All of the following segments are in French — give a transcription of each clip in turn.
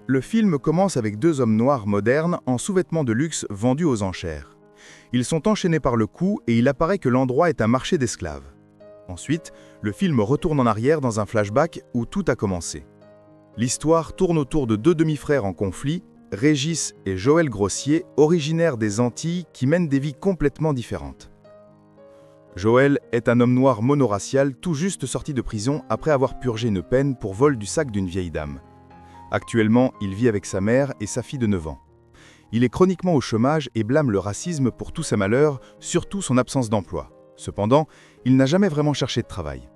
Le film commence avec deux hommes noirs modernes en sous-vêtements de luxe vendus aux enchères. Ils sont enchaînés par le cou et il apparaît que l'endroit est un marché d'esclaves. Ensuite, le film retourne en arrière dans un flashback où tout a commencé. L'histoire tourne autour de deux demi-frères en conflit, Régis et Joël Grossier, originaires des Antilles qui mènent des vies complètement différentes. Joël est un homme noir monoracial tout juste sorti de prison après avoir purgé une peine pour vol du sac d'une vieille dame. Actuellement, il vit avec sa mère et sa fille de 9 ans. Il est chroniquement au chômage et blâme le racisme pour tous ses malheurs, surtout son absence d'emploi. Cependant, il n'a jamais vraiment cherché de travail.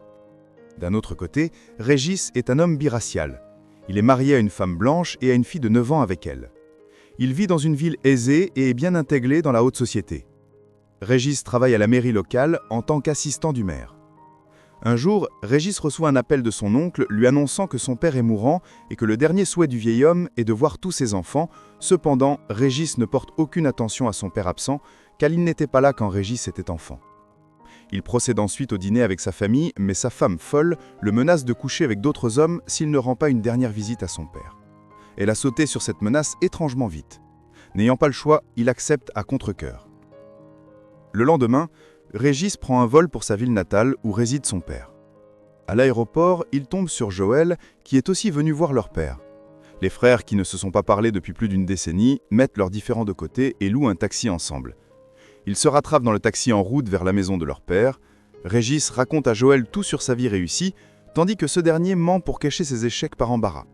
D'un autre côté, Régis est un homme biracial. Il est marié à une femme blanche et a une fille de 9 ans avec elle. Il vit dans une ville aisée et est bien intégré dans la haute société. Régis travaille à la mairie locale en tant qu'assistant du maire. Un jour, Régis reçoit un appel de son oncle lui annonçant que son père est mourant et que le dernier souhait du vieil homme est de voir tous ses enfants. Cependant, Régis ne porte aucune attention à son père absent, car il n'était pas là quand Régis était enfant. Il procède ensuite au dîner avec sa famille, mais sa femme folle le menace de coucher avec d'autres hommes s'il ne rend pas une dernière visite à son père. Elle a sauté sur cette menace étrangement vite. N'ayant pas le choix, il accepte à contre-cœur. Le lendemain, Régis prend un vol pour sa ville natale où réside son père. À l'aéroport, il tombe sur Joël, qui est aussi venu voir leur père. Les frères, qui ne se sont pas parlé depuis plus d'une décennie, mettent leurs différends de côté et louent un taxi ensemble. Ils se rattrapent dans le taxi en route vers la maison de leur père. Régis raconte à Joël tout sur sa vie réussie, tandis que ce dernier ment pour cacher ses échecs par embarras.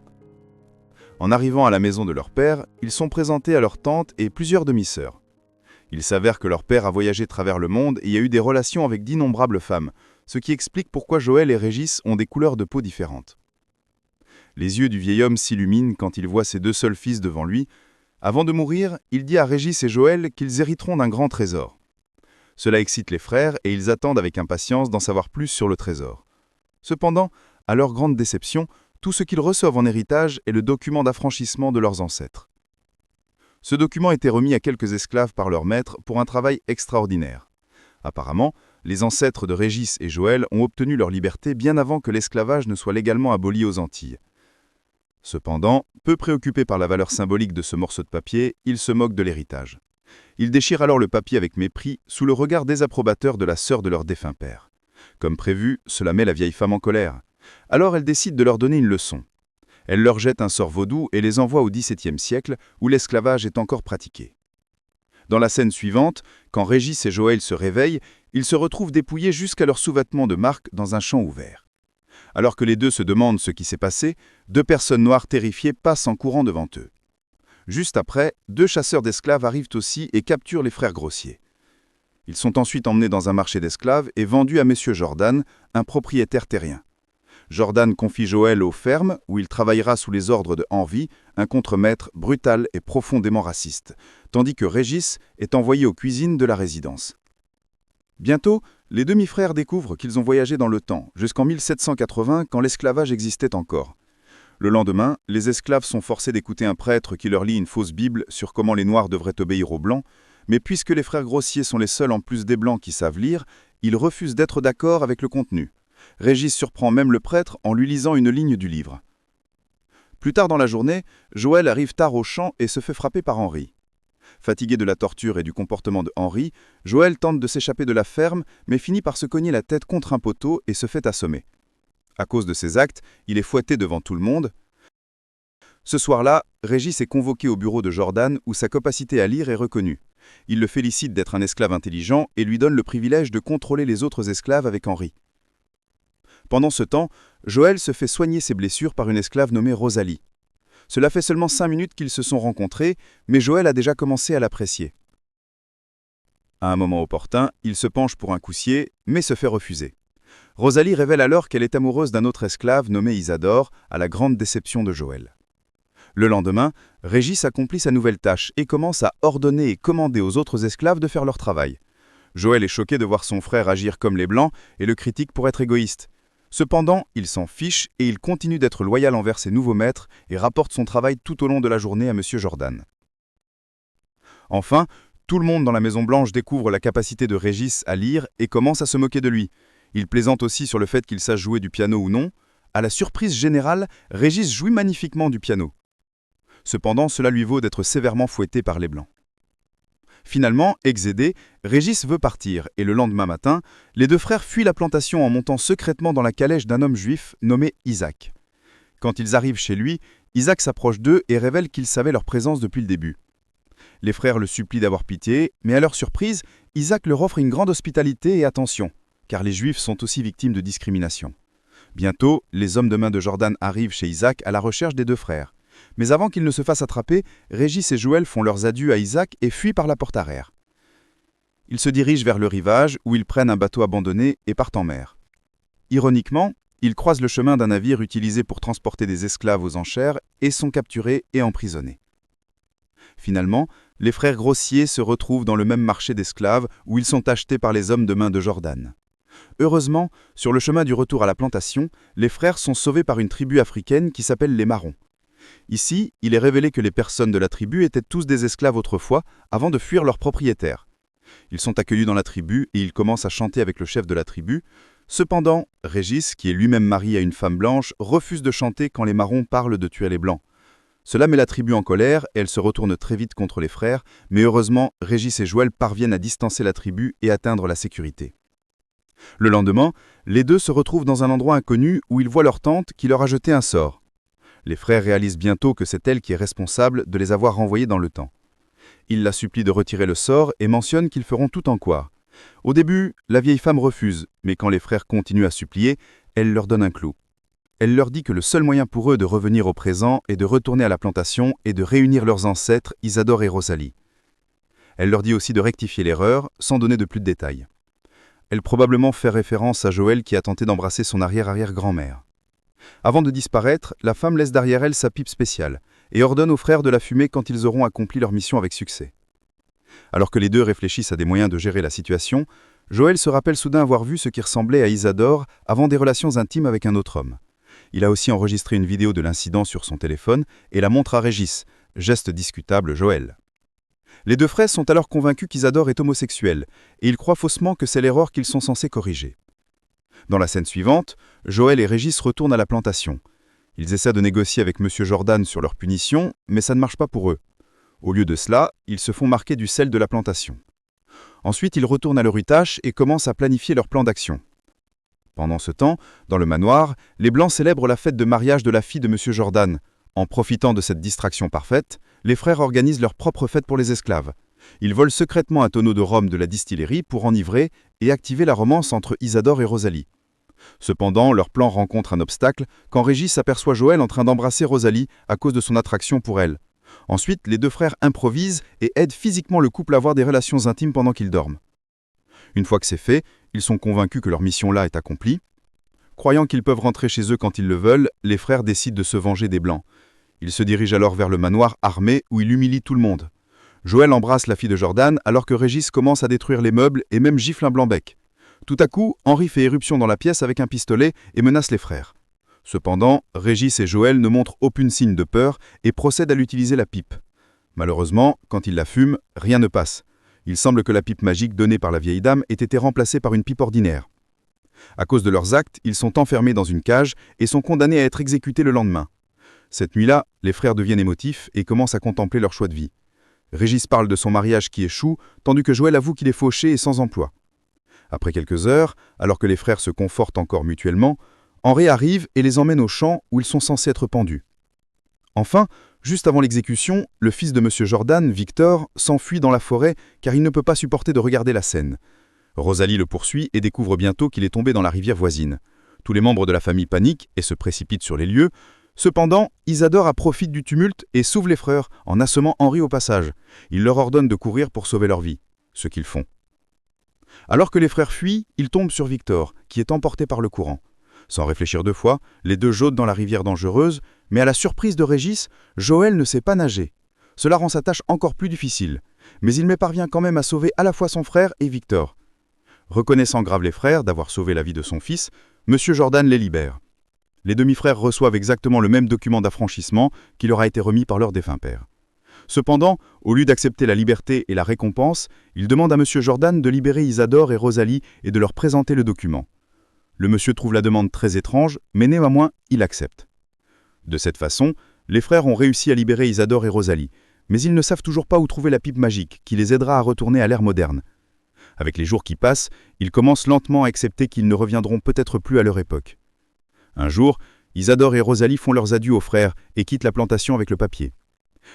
En arrivant à la maison de leur père, ils sont présentés à leur tante et plusieurs demi-sœurs. Il s'avère que leur père a voyagé à travers le monde et a eu des relations avec d'innombrables femmes, ce qui explique pourquoi Joël et Régis ont des couleurs de peau différentes. Les yeux du vieil homme s'illuminent quand il voit ses deux seuls fils devant lui. Avant de mourir, il dit à Régis et Joël qu'ils hériteront d'un grand trésor. Cela excite les frères et ils attendent avec impatience d'en savoir plus sur le trésor. Cependant, à leur grande déception, tout ce qu'ils reçoivent en héritage est le document d'affranchissement de leurs ancêtres. Ce document était remis à quelques esclaves par leur maître pour un travail extraordinaire. Apparemment, les ancêtres de Régis et Joël ont obtenu leur liberté bien avant que l'esclavage ne soit légalement aboli aux Antilles. Cependant, peu préoccupés par la valeur symbolique de ce morceau de papier, ils se moquent de l'héritage. Ils déchirent alors le papier avec mépris, sous le regard désapprobateur de la sœur de leur défunt père. Comme prévu, cela met la vieille femme en colère. Alors elle décide de leur donner une leçon. Elle leur jette un sort vaudou et les envoie au XVIIe siècle, où l'esclavage est encore pratiqué. Dans la scène suivante, quand Régis et Joël se réveillent, ils se retrouvent dépouillés jusqu'à leurs sous-vêtements de marque dans un champ ouvert. Alors que les deux se demandent ce qui s'est passé, deux personnes noires terrifiées passent en courant devant eux. Juste après, deux chasseurs d'esclaves arrivent aussi et capturent les frères Grossier. Ils sont ensuite emmenés dans un marché d'esclaves et vendus à Monsieur Jordan, un propriétaire terrien. Jordan confie Joël aux fermes, où il travaillera sous les ordres de Henri, un contremaître brutal et profondément raciste, tandis que Régis est envoyé aux cuisines de la résidence. Bientôt, les demi-frères découvrent qu'ils ont voyagé dans le temps, jusqu'en 1780, quand l'esclavage existait encore. Le lendemain, les esclaves sont forcés d'écouter un prêtre qui leur lit une fausse Bible sur comment les Noirs devraient obéir aux Blancs, mais puisque les frères Grossier sont les seuls en plus des Blancs qui savent lire, ils refusent d'être d'accord avec le contenu. Régis surprend même le prêtre en lui lisant une ligne du livre. Plus tard dans la journée, Joël arrive tard au champ et se fait frapper par Henri. Fatigué de la torture et du comportement de Henri, Joël tente de s'échapper de la ferme, mais finit par se cogner la tête contre un poteau et se fait assommer. À cause de ses actes, il est fouetté devant tout le monde. Ce soir-là, Régis est convoqué au bureau de Jordan où sa capacité à lire est reconnue. Il le félicite d'être un esclave intelligent et lui donne le privilège de contrôler les autres esclaves avec Henri. Pendant ce temps, Joël se fait soigner ses blessures par une esclave nommée Rosalie. Cela fait seulement 5 minutes qu'ils se sont rencontrés, mais Joël a déjà commencé à l'apprécier. À un moment opportun, il se penche pour un coussier, mais se fait refuser. Rosalie révèle alors qu'elle est amoureuse d'un autre esclave nommé Isadore, à la grande déception de Joël. Le lendemain, Régis accomplit sa nouvelle tâche et commence à ordonner et commander aux autres esclaves de faire leur travail. Joël est choqué de voir son frère agir comme les Blancs et le critique pour être égoïste. Cependant, il s'en fiche et il continue d'être loyal envers ses nouveaux maîtres et rapporte son travail tout au long de la journée à Monsieur Jordan. Enfin, tout le monde dans la Maison Blanche découvre la capacité de Régis à lire et commence à se moquer de lui. Il plaisante aussi sur le fait qu'il sache jouer du piano ou non. À la surprise générale, Régis jouit magnifiquement du piano. Cependant, cela lui vaut d'être sévèrement fouetté par les Blancs. Finalement, excédé, Régis veut partir et le lendemain matin, les deux frères fuient la plantation en montant secrètement dans la calèche d'un homme juif nommé Isaac. Quand ils arrivent chez lui, Isaac s'approche d'eux et révèle qu'il savait leur présence depuis le début. Les frères le supplient d'avoir pitié, mais à leur surprise, Isaac leur offre une grande hospitalité et attention, car les Juifs sont aussi victimes de discrimination. Bientôt, les hommes de main de Jordan arrivent chez Isaac à la recherche des deux frères. Mais avant qu'ils ne se fassent attraper, Régis et Joël font leurs adieux à Isaac et fuient par la porte arrière. Ils se dirigent vers le rivage où ils prennent un bateau abandonné et partent en mer. Ironiquement, ils croisent le chemin d'un navire utilisé pour transporter des esclaves aux enchères et sont capturés et emprisonnés. Finalement, les frères grossiers se retrouvent dans le même marché d'esclaves où ils sont achetés par les hommes de main de Jordan. Heureusement, sur le chemin du retour à la plantation, les frères sont sauvés par une tribu africaine qui s'appelle les Marrons. Ici, il est révélé que les personnes de la tribu étaient tous des esclaves autrefois, avant de fuir leurs propriétaires. Ils sont accueillis dans la tribu et ils commencent à chanter avec le chef de la tribu. Cependant, Régis, qui est lui-même marié à une femme blanche, refuse de chanter quand les Marrons parlent de tuer les Blancs. Cela met la tribu en colère et elle se retourne très vite contre les frères, mais heureusement, Régis et Joël parviennent à distancer la tribu et atteindre la sécurité. Le lendemain, les deux se retrouvent dans un endroit inconnu où ils voient leur tante qui leur a jeté un sort. Les frères réalisent bientôt que c'est elle qui est responsable de les avoir renvoyés dans le temps. Ils la supplient de retirer le sort et mentionnent qu'ils feront tout en quoi. Au début, la vieille femme refuse, mais quand les frères continuent à supplier, elle leur donne un clou. Elle leur dit que le seul moyen pour eux de revenir au présent est de retourner à la plantation et de réunir leurs ancêtres Isadore et Rosalie. Elle leur dit aussi de rectifier l'erreur, sans donner de plus de détails. Elle probablement fait référence à Joël qui a tenté d'embrasser son arrière-arrière-grand-mère. Avant de disparaître, la femme laisse derrière elle sa pipe spéciale et ordonne aux frères de la fumer quand ils auront accompli leur mission avec succès. Alors que les deux réfléchissent à des moyens de gérer la situation, Joël se rappelle soudain avoir vu ce qui ressemblait à Isadore avant des relations intimes avec un autre homme. Il a aussi enregistré une vidéo de l'incident sur son téléphone et la montre à Régis, geste discutable Joël. Les deux frères sont alors convaincus qu'Isadore est homosexuel et ils croient faussement que c'est l'erreur qu'ils sont censés corriger. Dans la scène suivante, Joël et Régis retournent à la plantation. Ils essaient de négocier avec M. Jordan sur leur punition, mais ça ne marche pas pour eux. Au lieu de cela, ils se font marquer du sel de la plantation. Ensuite, ils retournent à leur Utache et commencent à planifier leur plan d'action. Pendant ce temps, dans le manoir, les Blancs célèbrent la fête de mariage de la fille de M. Jordan. En profitant de cette distraction parfaite, les frères organisent leur propre fête pour les esclaves. Ils volent secrètement un tonneau de rhum de la distillerie pour enivrer et activer la romance entre Isadore et Rosalie. Cependant, leur plan rencontre un obstacle quand Régis aperçoit Joël en train d'embrasser Rosalie à cause de son attraction pour elle. Ensuite, les deux frères improvisent et aident physiquement le couple à avoir des relations intimes pendant qu'ils dorment. Une fois que c'est fait, ils sont convaincus que leur mission là est accomplie. Croyant qu'ils peuvent rentrer chez eux quand ils le veulent, les frères décident de se venger des Blancs. Ils se dirigent alors vers le manoir armé où il humilie tout le monde. Joël embrasse la fille de Jordan alors que Régis commence à détruire les meubles et même gifle un blanc-bec. Tout à coup, Henri fait éruption dans la pièce avec un pistolet et menace les frères. Cependant, Régis et Joël ne montrent aucun signe de peur et procèdent à l'utiliser la pipe. Malheureusement, quand ils la fument, rien ne passe. Il semble que la pipe magique donnée par la vieille dame ait été remplacée par une pipe ordinaire. À cause de leurs actes, ils sont enfermés dans une cage et sont condamnés à être exécutés le lendemain. Cette nuit-là, les frères deviennent émotifs et commencent à contempler leur choix de vie. Régis parle de son mariage qui échoue, tandis que Joël avoue qu'il est fauché et sans emploi. Après quelques heures, alors que les frères se confortent encore mutuellement, Henri arrive et les emmène au champ où ils sont censés être pendus. Enfin, juste avant l'exécution, le fils de M. Jordan, Victor, s'enfuit dans la forêt car il ne peut pas supporter de regarder la scène. Rosalie le poursuit et découvre bientôt qu'il est tombé dans la rivière voisine. Tous les membres de la famille paniquent et se précipitent sur les lieux. Cependant, Isadore profite du tumulte et sauve les frères en assommant Henri au passage. Il leur ordonne de courir pour sauver leur vie, ce qu'ils font. Alors que les frères fuient, ils tombent sur Victor, qui est emporté par le courant. Sans réfléchir deux fois, les deux sautent dans la rivière dangereuse, mais à la surprise de Régis, Joël ne sait pas nager. Cela rend sa tâche encore plus difficile, mais il parvient quand même à sauver à la fois son frère et Victor. Reconnaissant grave les frères d'avoir sauvé la vie de son fils, M. Jordan les libère. Les demi-frères reçoivent exactement le même document d'affranchissement qui leur a été remis par leur défunt père. Cependant, au lieu d'accepter la liberté et la récompense, ils demandent à M. Jordan de libérer Isadore et Rosalie et de leur présenter le document. Le monsieur trouve la demande très étrange, mais néanmoins, il accepte. De cette façon, Les frères ont réussi à libérer Isadore et Rosalie, mais ils ne savent toujours pas où trouver la pipe magique qui les aidera à retourner à l'ère moderne. Avec les jours qui passent, ils commencent lentement à accepter qu'ils ne reviendront peut-être plus à leur époque. Un jour, Isadore et Rosalie font leurs adieux aux frères et quittent la plantation avec le papier.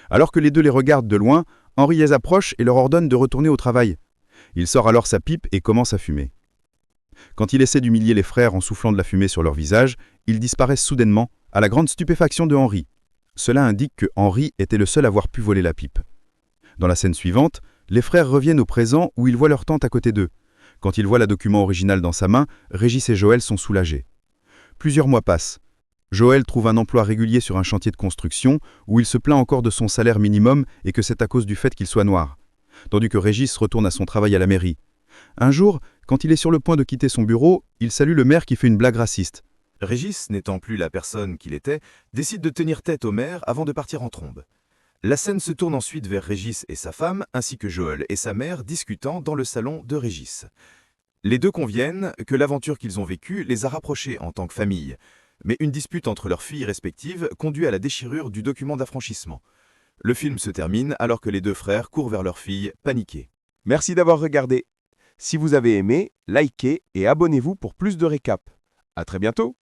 Alors que les deux les regardent de loin, Henri les approche et leur ordonne de retourner au travail. Il sort alors sa pipe et commence à fumer. Quand il essaie d'humilier les frères en soufflant de la fumée sur leur visage, ils disparaissent soudainement, à la grande stupéfaction de Henri. Cela indique que Henri était le seul à avoir pu voler la pipe. Dans la scène suivante, les frères reviennent au présent où ils voient leur tante à côté d'eux. Quand ils voient le document original dans sa main, Régis et Joël sont soulagés. Plusieurs mois passent. Joël trouve un emploi régulier sur un chantier de construction où il se plaint encore de son salaire minimum et que c'est à cause du fait qu'il soit noir. Tandis que Régis retourne à son travail à la mairie. Un jour, quand il est sur le point de quitter son bureau, il salue le maire qui fait une blague raciste. Régis, n'étant plus la personne qu'il était, décide de tenir tête au maire avant de partir en trombe. La scène se tourne ensuite vers Régis et sa femme, ainsi que Joël et sa mère discutant dans le salon de Régis. Les deux conviennent que l'aventure qu'ils ont vécue les a rapprochés en tant que famille, mais une dispute entre leurs filles respectives conduit à la déchirure du document d'affranchissement. Le film se termine alors que les deux frères courent vers leur fille, paniqués. Merci d'avoir regardé. Si vous avez aimé, likez et abonnez-vous pour plus de récaps. À très bientôt.